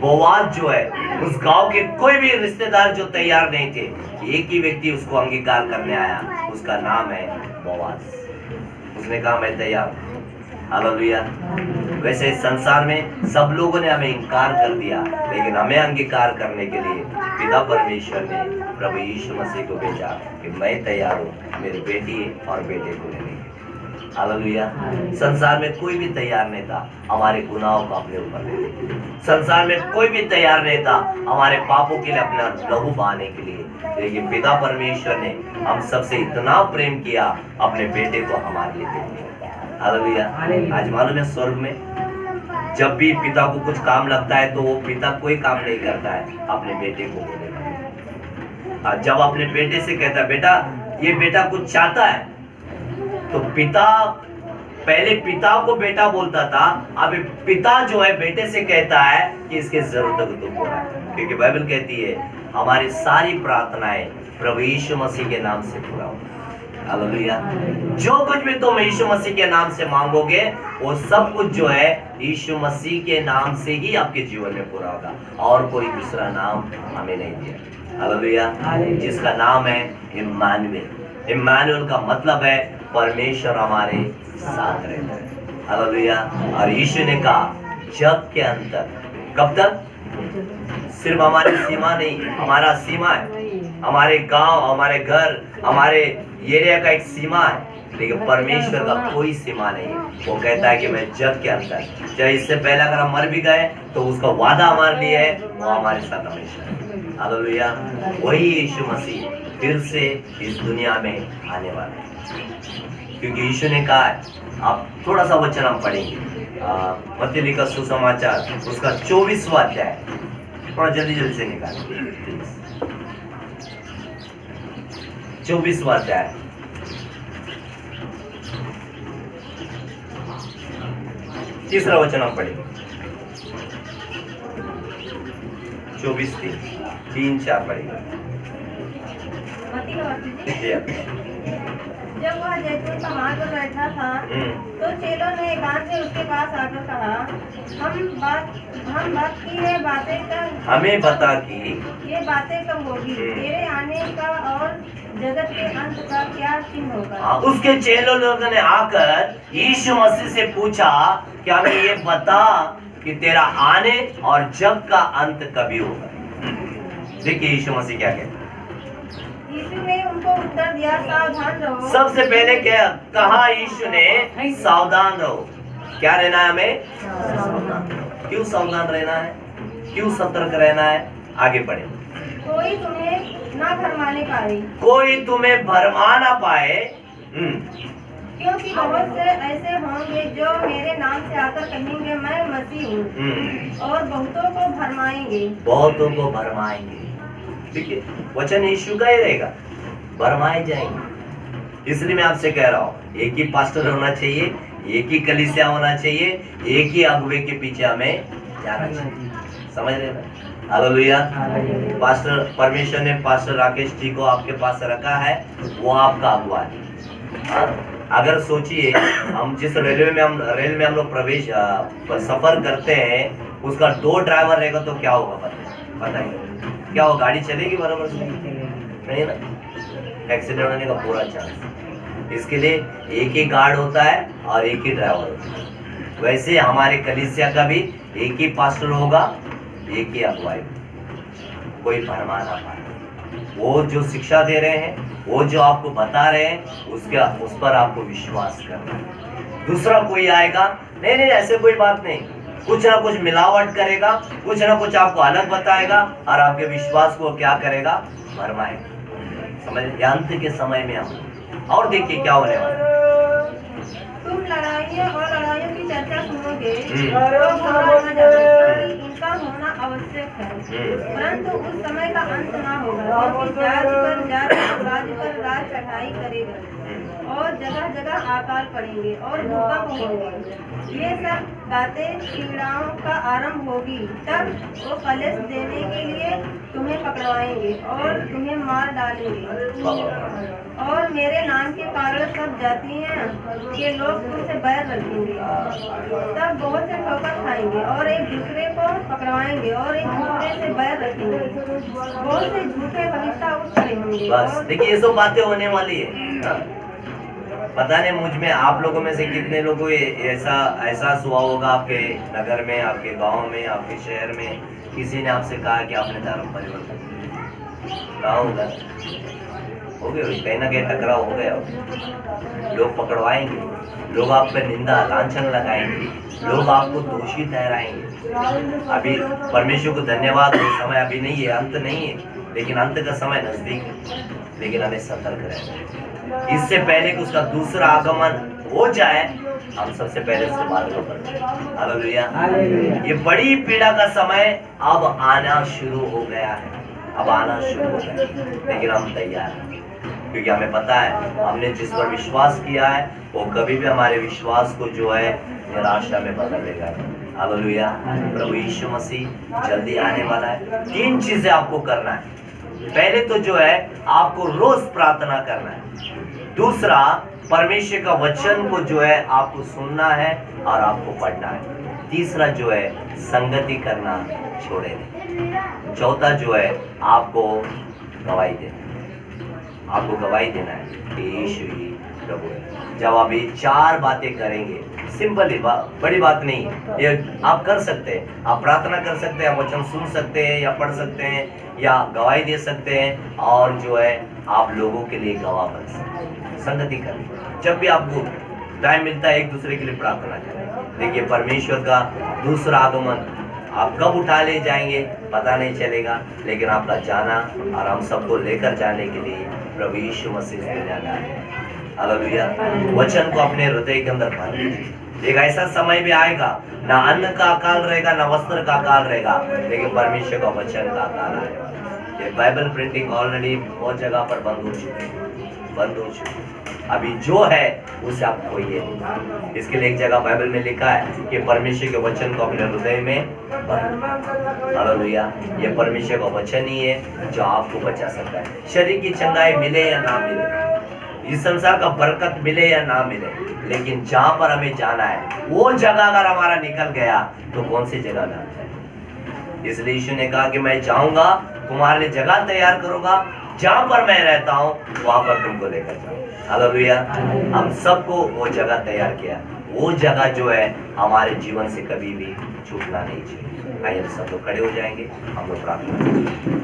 बोआज जो है, उस गांव के कोई भी रिश्तेदार जो तैयार नहीं थे, एक ही व्यक्ति उसको अंगीकार करने आया, उसका नाम है बोआज। उसने कहा मैं तैयार। हालेलुया। वैसे इस संसार में सब लोगों ने हमें इनकार कर दिया, लेकिन हमें अंगीकार करने के लिए पिता परमेश्वर ने प्रभु यीशु मसीह को भेजा कि मैं तैयार हूँ मेरे बेटी और बेटे को लेने के। हालेलुया। संसार में कोई भी तैयार नहीं था हमारे गुनाहों को अपने ऊपर लेने। संसार में कोई भी तैयार नहीं था हमारे पापों के लिए अपना लहू बहाने के लिए, लेकिन पिता परमेश्वर ने हम सबसे इतना प्रेम किया, अपने बेटे को हमारे लिए दे दिया। हालेलुया। आज मालूम है स्वर्ग में जब भी पिता को कुछ काम लगता है तो वो पिता कोई काम नहीं करता है, अपने बेटे को बोलेगा। जब अपने बेटे से कहता है बेटा ये बेटा कुछ चाहता है, तो पिता पहले पिता को बेटा बोलता था, अब पिता जो है बेटे से कहता है कि इसके जरूरत को तुम पूरा, क्योंकि बाइबल कहती है हमारी सारी प्रार्थनाएं प्रभु यीशु मसीह के नाम से पूरा हो। हालेलुया। जो कुछ भी तुम यीशु मसीह के नाम से मांगोगे वो सब कुछ जो है यीशु मसीह के नाम से ही आपके जीवन में पूरा होगा, और कोई दूसरा नाम हमें नहीं दिया। हालेलुया। जिसका नाम है इम्मानुएल। इम्मानुएल का मतलब है परमेश्वर हमारे साथ रहता है। हालेलुया। और यीशु ने कहा जग के अंत तक, कब तक? सिर्फ हमारी सीमा नहीं, हमारा सीमा है, हमारे गांव, हमारे घर, हमारे एरिया का एक सीमा है, लेकिन परमेश्वर का कोई सीमा नहीं है। वो कहता है कि मैं जग के अंदर, चाहे इससे पहले अगर हम मर भी गए तो उसका वादा हमारे लिए है, वो हमारे साथ हमेशा है। हालेलुया। वही यीशु मसीह फिर से इस दुनिया में आने वाला है, क्योंकि यीशु ने कहा है, आप थोड़ा सा वचन हम पढ़ेंगे, मत्ती लिखा सुसमाचार उसका 24वां अध्याय, थोड़ा जल्दी जल्दी से निकालिए। 24वां अध्याय, तीसरा वचन हम पढ़ेंगे। 24:3-4 पढ़ेंगे। जब वह जैतून पहाड़ पर बैठा था तो चेलों ने एकांत से उसके पास आकर कहा, हम बात की है बातें कब, हमें बता कि ये बातें कब होगी, तेरे आने का और जगत के अंत का क्या चिन्ह होगा। उसके चेलों लोगों ने आकर यीशु मसीह से पूछा कि हमें ये बता कि तेरा आने और जग का अंत कभी होगा। देखिए यीशु मसीह क्या कहते हैं। यीशु ने उनको उत्तर दिया, सावधान रहो। सबसे पहले क्या कहा यीशु ने? सावधान रहो। क्या रहना है हमें? क्यों सावधान रहना है? क्यों सतर्क रहना है? आगे बढ़े। कोई तुम्हें ना भरमाने पाए, कोई तुम्हें भरमा ना पाए, क्योंकि बहुत से ऐसे होंगे जो मेरे नाम से आकर कहेंगे मैं मसीह हूँ, और बहुतों को भरमाएंगे। बहुतों को भरमाएंगे। ठीक है, वचन यीशु का ही रहेगा, भरमाए जाएंगे। इसलिए मैं आपसे कह रहा हूँ, एक ही पास्टर होना चाहिए, एक ही कलीसिया होना चाहिए, एक ही अगुवे के पीछे हमें जाना चाहिए। समझ रहे हैं? हालेलुया। पास्टर, परमेश्वर ने पास्टर राकेश जी को आपके पास रखा है, वो आपका अगुवा है। अगर सोचिए, हम जिस रेलवे में हम लोग प्रवेश सफर करते हैं, उसका 2 ड्राइवर रहेगा तो क्या होगा? बताइए, क्या वो गाड़ी चलेगी बराबर से? नहीं ना, एक्सीडेंट होने का पूरा चांस। इसके लिए एक ही गार्ड होता है और एक ही ड्राइवर होता है। वैसे हमारे कलीसिया का भी एक ही पास्टर होगा, एक ही अगुवाई, कोई भरमा ना पाए। वो जो शिक्षा दे रहे हैं, वो जो आपको बता रहे हैं, उस पर आपको विश्वास करना है। दूसरा कोई आएगा, नहीं ऐसे कोई बात नहीं, कुछ ना कुछ मिलावट करेगा, कुछ ना कुछ आपको अलग बताएगा और आपके विश्वास को क्या करेगा? भरमाएगा। समझ? अंत के समय में हम और देखिए क्या होने वाला है। तुम लड़ाइयों और लड़ाइयों की चर्चा सुनोगे, तो इनका होना आवश्यक है, परंतु उस समय का अंत ना होगा, क्योंकि जाति पर जाति, राज पर राज चढ़ाई करेगा, और जगह जगह अकाल पड़ेंगे और भूकंप होंगे। ये सब बातें पीड़ाओं का आरंभ होगी, तब वो कलेश देने के लिए तुम्हें पकड़वाएंगे और तुम्हें मार डालेंगे, और मेरे नाम के कारण सब जातियों के लोग तुमसे बैर रखेंगे। तब बहुत से ठोकर खाएंगे और एक दूसरे को पकड़वाएंगे और एक दूसरे से बैर रखेंगे, बहुत से झूठे भविष्यवक्ता उठ खड़े होंगे। बस देखिए, ये सब बातें होने वाली है। पता नहीं मुझ में, आप लोगों में से कितने लोगों को ऐसा एहसास हुआ होगा, आपके नगर में, आपके गांव में, आपके शहर में किसी ने आपसे कहा कि आपने धर्म परिवर्तन कहा होगा, हो गए, कहीं ना कहीं टकराव हो गया, लोग पकड़वाएंगे, लोग आप पर निंदा लांछन लगाएंगे, लोग आपको दोषी ठहराएंगे। अभी परमेश्वर को धन्यवाद, वो समय अभी नहीं है, अंत नहीं है, लेकिन अंत का समय नजदीक है। लेकिन हमें सतर्क रहना है, इससे पहले कि उसका दूसरा आगमन हो जाए, हम सबसे पहले इस बात को पढ़ें। हालेलुया। ये बड़ी पीड़ा का समय अब आना शुरू हो गया है, अब आना शुरू हो गया है, लेकिन हम तैयार हैं, क्योंकि हमें पता है हमने जिस पर विश्वास किया है वो कभी भी हमारे विश्वास को जो है निराशा में बदल देगा। हालेलुया। प्रभु यीशु मसीह जल्दी आने वाला है। 3 चीजें आपको करना है। पहले तो जो है आपको रोज प्रार्थना करना है। दूसरा, परमेश्वर का वचन को जो है आपको सुनना है और आपको पढ़ना है। तीसरा जो है संगति करना छोड़े नहीं। चौथा जो है आपको गवाही देना, आपको गवाही देना है कि यीशु ही प्रभु है। जब आप ये 4 बातें करेंगे, सिंपल ही बड़ी बात नहीं है, ये आप कर सकते हैं। आप प्रार्थना कर सकते हैं, वचन सुन सकते हैं या पढ़ सकते हैं या गवाही दे सकते हैं, और जो है आप लोगों के लिए गवाह बन सकते हैं। संगति करें, जब भी आपको टाइम मिलता है एक दूसरे के लिए प्रार्थना करें। देखिए परमेश्वर का दूसरा आगमन आप कब उठा ले जाएंगे पता नहीं चलेगा, लेकिन आपका जाना और हम सबको लेकर जाने के लिए प्रभु यीशु मसीह ने जाना है। हालेलुया। वचन को अपने हृदय के अंदर भर लीजिए। एक ऐसा समय भी आएगा, ना अन्न का अकाल रहेगा, ना वस्त्र का अकाल रहेगा, लेकिन परमेश्वर का वचन का अकाल आएगा। ये बाइबल प्रिंटिंग ऑलरेडी बहुत जगह पर बंद हो चुकी है। अभी जो है उसे आप खोइए। इसके लिए एक जगह बाइबल में लिखा है कि परमेश्वर के वचन को अपने हृदय में भर। हालेलुया। ये परमेश्वर का वचन ही है जो आपको बचा सकता है। शरीर की चंगाई मिले या ना मिले, इस संसार का बरकत मिले या ना मिले, लेकिन जहां पर हमें जाना है वो जगह अगर हमारा निकल गया तो कौन सी जगह जाना है। इसलिए यीशु ने कहा कि मैं जाऊंगा, तुम्हारे लिए जगह तैयार करूंगा, जहां पर मैं रहता हूं वहां पर तुमको लेकर जाऊं। हालेलुया। हम सबको वो जगह तैयार किया, वो जगह जो है हमारे जीवन से कभी भी छूटना नहीं चाहिए। आइए हम सब लोग खड़े हो जाएंगे, हम लोग प्रार्थना करेंगे।